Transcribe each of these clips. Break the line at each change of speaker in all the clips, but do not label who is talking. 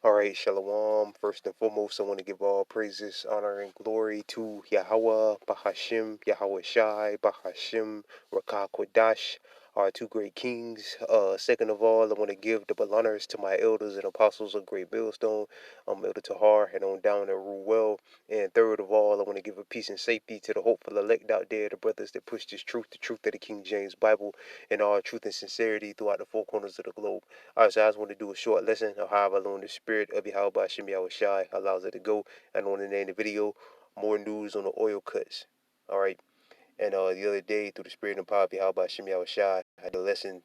All right, Shalom. First and foremost, I want to give all praises, honor, and glory to Yahweh, Bahashim, Yahweh Shai, Bahashim, Rakah Kodash, our two great kings. Second of all, I want to give double honors to my elders and apostles of Great Millstone, Elder Tahar, and on down at Ruel. And third of all, I want to give a peace and safety to the hopeful elect out there, the brothers that push this truth, the truth of the King James Bible, and all truth and sincerity throughout the four corners of the globe. Alright, so I just want to do a short lesson of how alone the spirit of Yahweh Hashem Yahweh Shai allows it to go. And on the name of the video, more news on the oil cuts. Alright. And the other day, through the spirit and power of Yahweh Hashem Yahweh Shai, I had a lesson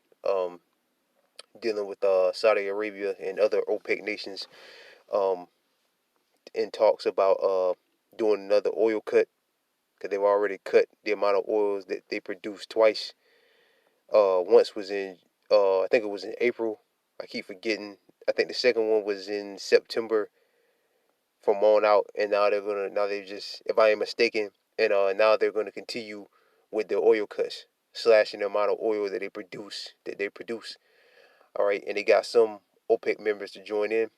dealing with Saudi Arabia and other OPEC nations um in talks about doing another oil cut, because they've already cut the amount of oils that they produce twice. Once was in I think it was in April. I keep forgetting. I think the second one was in September from on out, and now they just, if I ain't mistaken, and now they're gonna continue with the oil cuts, slashing the amount of oil that they produce. All right, and they got some OPEC members to join in.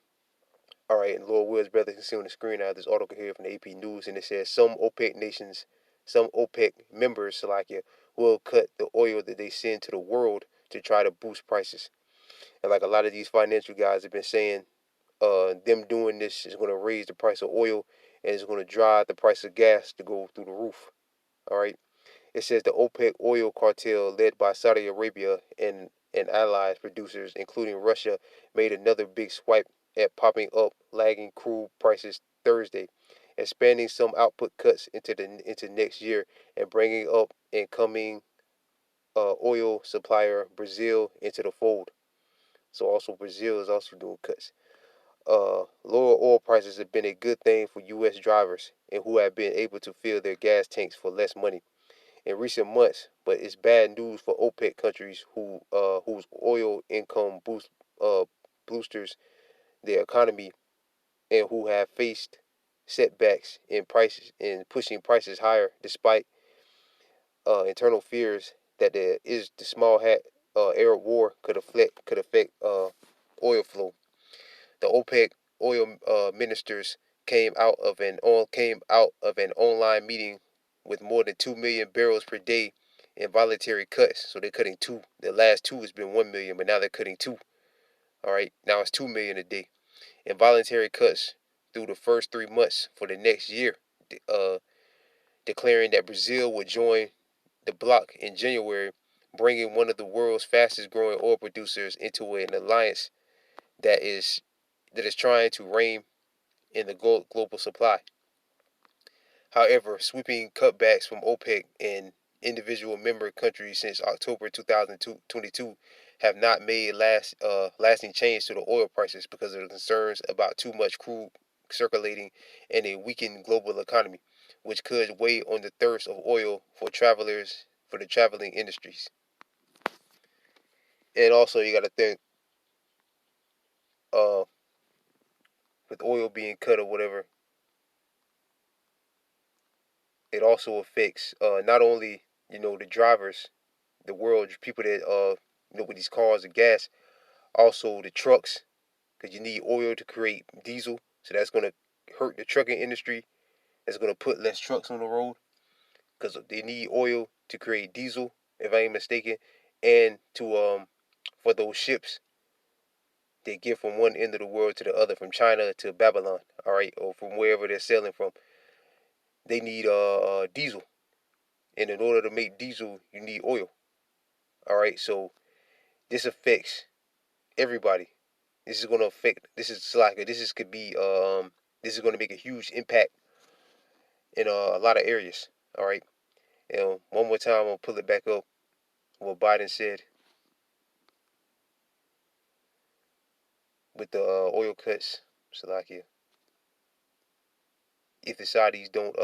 All right, and Lord Will's brother can see on the screen. I have this article here from the AP News, and it says some OPEC nations, some OPEC members, Salakia, will cut the oil that they send to the world to try to boost prices. And like a lot of these financial guys have been saying, them doing this is going to raise the price of oil, and it's going to drive the price of gas to go through the roof. All right. It says the OPEC oil cartel, led by Saudi Arabia and allies producers, including Russia, made another big swipe at popping up lagging crude prices Thursday, expanding some output cuts into next year and bringing up incoming oil supplier Brazil into the fold. So also Brazil is also doing cuts. Lower oil prices have been a good thing for U.S. drivers and who have been able to fill their gas tanks for less money in recent months, but it's bad news for OPEC countries whose oil income boosters their economy and who have faced setbacks in prices in pushing prices higher despite internal fears that the small hat Arab war could affect oil flow. The OPEC oil ministers came out of an online meeting with more than 2 million barrels per day in voluntary cuts. So they're cutting two. The last two has been 1 million, but now they're cutting two. All right, now it's 2 million a day in voluntary cuts through the first 3 months for the next year, uh, declaring that Brazil would join the bloc in January, bringing one of the world's fastest growing oil producers into an alliance that is trying to rein in the global supply. However, sweeping cutbacks from OPEC and individual member countries since October 2022 have not made lasting change to the oil prices because of the concerns about too much crude circulating and a weakened global economy, which could weigh on the thirst of oil for the traveling industries. And also, you got to think, uh, with oil being cut or whatever, it also affects not only the drivers, the world people that with these cars and gas, also the trucks, because you need oil to create diesel, so that's gonna hurt the trucking industry. That's gonna put less trucks on the road because they need oil to create diesel, if I ain't mistaken, and to for those ships they get from one end of the world to the other, from China to Babylon, all right, or from wherever they're sailing from. They need diesel, and in order to make diesel, you need oil. All right, so this affects everybody. This is gonna affect. This is like this is could be. This is gonna make a huge impact in a lot of areas. All right. One more time, I'm gonna pull it back up. What Biden said with the oil cuts. Salakia. If the Saudis don't,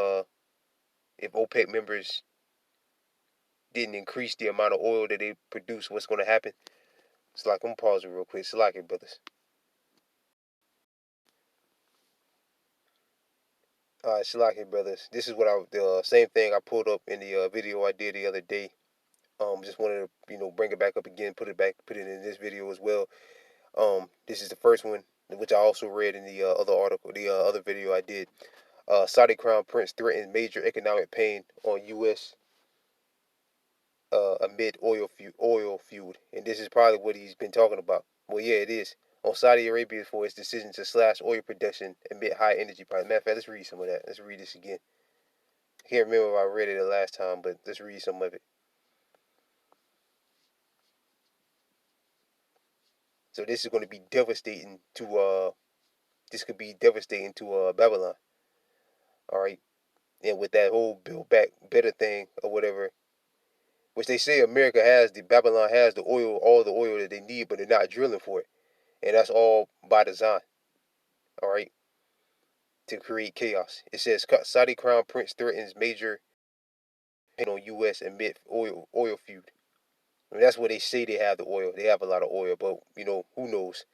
if OPEC members didn't increase the amount of oil that they produce, what's gonna happen? It's like I'm pausing real quick. Salakia, brothers. All right, Salakia, brothers. This is what the same thing I pulled up in the video I did the other day. Just wanted to bring it back up again, put it in this video as well. This is the first one. which I also read in the other article, the other video I did. Saudi Crown Prince threatens major economic pain on U.S. Amid oil feud, and this is probably what he's been talking about. Well, yeah, it is. On Saudi Arabia for its decision to slash oil production amid high energy prices. Matter of fact, let's read some of that. Let's read this again. I can't remember if I read it the last time, but let's read some of it. So this is going to be devastating to this could be devastating to Babylon. All right, and with that whole build back better thing or whatever, which they say America has, the Babylon has the oil, all the oil that they need, but they're not drilling for it, and that's all by design. All right, to create chaos. It says Saudi Crown Prince threatens major pain on U.S. amid oil feud. I mean, that's where they say they have the oil. They have a lot of oil, but who knows?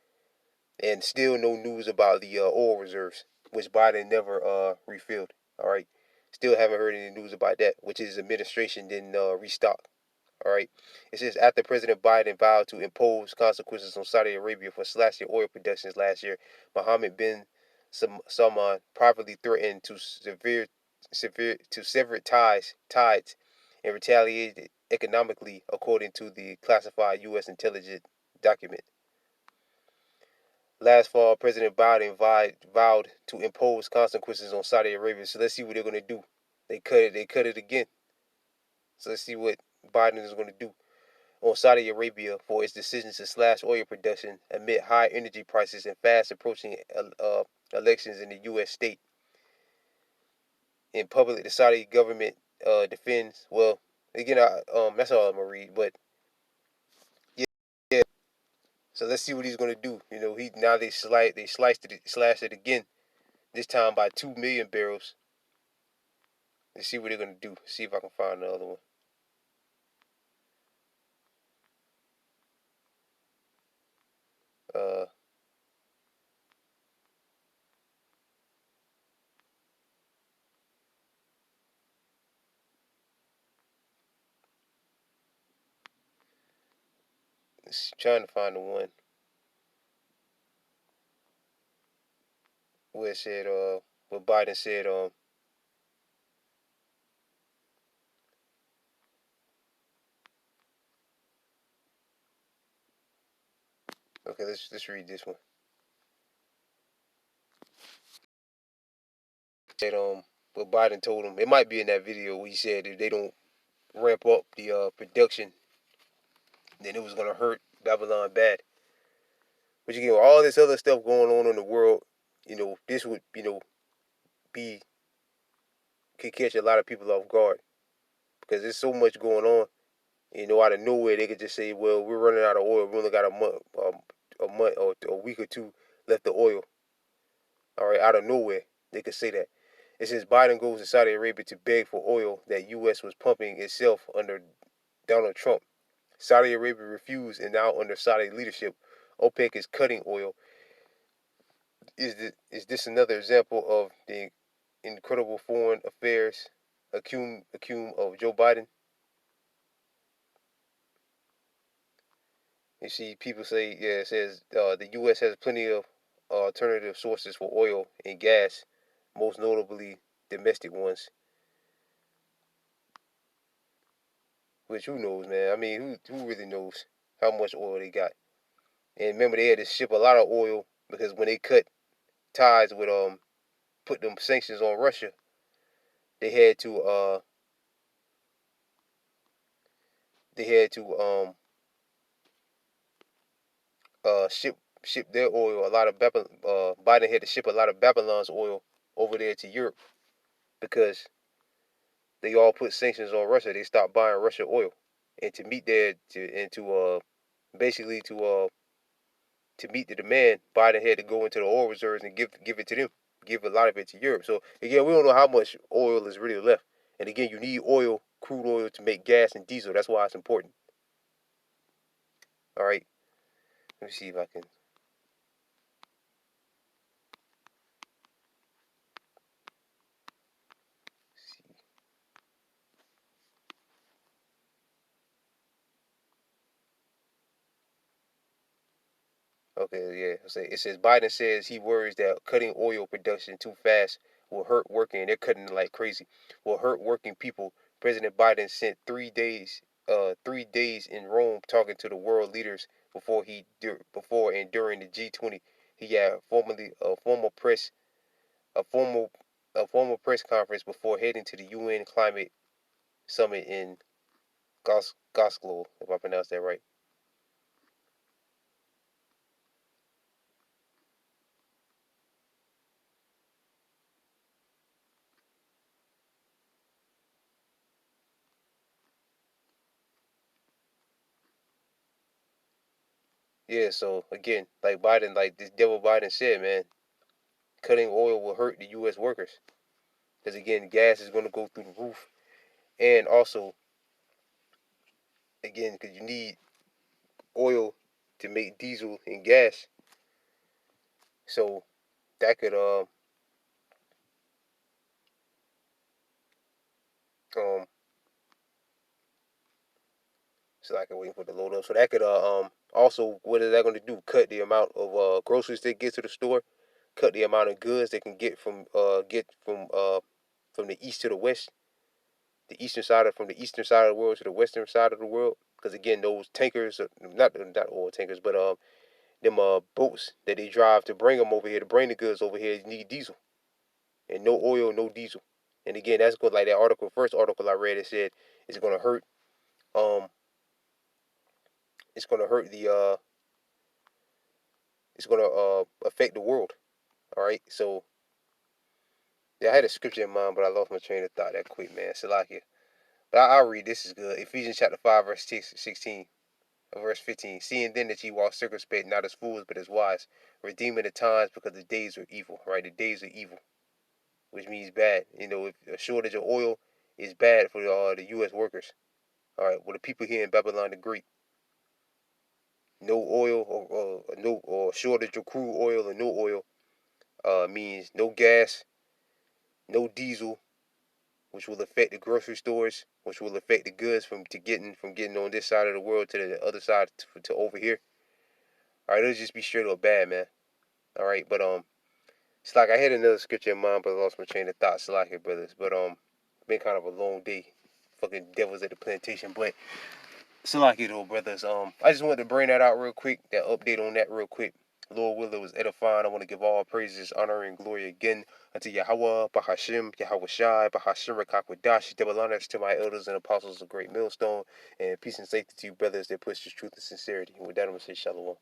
And still no news about the oil reserves, which Biden never refilled. All right, still haven't heard any news about that, which his administration didn't restock. All right, it says after President Biden vowed to impose consequences on Saudi Arabia for slashing oil productions last year, Mohammed bin Salman privately threatened to sever ties and retaliated economically, according to the classified U.S. intelligence document. Last fall, President Biden vowed to impose consequences on Saudi Arabia. So let's see what they're going to do. They cut it. They cut it again. So let's see what Biden is going to do on Saudi Arabia for its decision to slash oil production amid high energy prices and fast approaching elections in the U.S. state. In public, the Saudi government defends. Well, again, that's all I'm gonna read. But yeah, yeah. So let's see what he's gonna do. He now they slashed it again. This time by 2 million barrels. Let's see what they're gonna do. See if I can find another one. Uh, trying to find the one where it said what Biden said okay, let's read this one. Said what Biden told him. It might be in that video where he said if they don't ramp up the production, then it was gonna hurt Babylon bad. But with all this other stuff going on in the world, this would be could catch a lot of people off guard because there's so much going on. Out of nowhere they could just say, "Well, we're running out of oil. We only got a month or a week or two left of oil." All right, out of nowhere they could say that. It says Biden goes to Saudi Arabia to beg for oil that U.S. was pumping itself under Donald Trump. Saudi Arabia refused, and now under Saudi leadership, OPEC is cutting oil. Is this another example of the incredible foreign affairs acumen of Joe Biden? You see, people say, yeah, it says the U.S. has plenty of alternative sources for oil and gas, most notably domestic ones. Which who knows, man? I mean, who really knows how much oil they got? And remember, they had to ship a lot of oil because when they cut ties with put them sanctions on Russia, they had to they had to ship their oil. A lot of Biden had to ship a lot of Babylon's oil over there to Europe because they all put sanctions on Russia. They stopped buying Russia oil, and to meet their basically to meet the demand, Biden had to go into the oil reserves and give it to them, give a lot of it to Europe. So again, we don't know how much oil is really left. And again, you need oil, crude oil, to make gas and diesel. That's why it's important. All right. Let me see if I can. See. Okay, yeah. It says Biden says he worries that cutting oil production too fast will hurt working. They're cutting like crazy. Will hurt working people. President Biden spent 3 days in Rome talking to the world leaders before and during the G20. He had a formal a formal press conference before heading to the UN climate summit in Glasgow, if I pronounced that right. Yeah, so again, like this devil Biden said, man, cutting oil will hurt the U.S. workers because again, gas is going to go through the roof, and also again, because you need oil to make diesel and gas, so that could um so I can wait for the load up. So that could also what is that going to do? Cut the amount of groceries they get to the store, cut the amount of goods they can get from the east to the west, from the eastern side of the world to the western side of the world. Because again, those tankers, not oil tankers, but them boats that they drive to bring them over here, to bring the goods over here, need diesel, and no oil, no diesel. And again, that's good. Like that first article I read, it said it's gonna hurt. Um, it's gonna hurt the. It's gonna affect the world. All right. So yeah, I had a scripture in mind, but I lost my train of thought that quick, man. Salakia. But I'll read. This is good. Ephesians chapter 5, verse 16. Verse 15. Seeing then that ye walk circumspect, not as fools, but as wise, redeeming the times because the days are evil. Right? The days are evil, which means bad. You know, if a shortage of oil is bad for the U.S. workers. All right. Well, the people here in Babylon the Great, no oil or shortage of crude oil or no oil means no gas, no diesel, which will affect the grocery stores, which will affect the goods from getting on this side of the world to the other side to over here. All right, it'll just be straight up bad, man. All right, but it's like I had another scripture in mind, but I lost my train of thought. Salakia, brothers. But been kind of a long day. Fucking devils at the plantation. But Salakia though, brothers. I just wanted to bring that out real quick. That update on that real quick. Lord willing, was edifying. I want to give all praises, honor, and glory again unto Yahweh, Bahashim, Yahweh Shai, Bahashim, Rakakwadash, double honors to my elders and apostles of Great Millstone, and peace and safety to you, brothers that push this truth and sincerity. And with that, I'm going to say Shalom.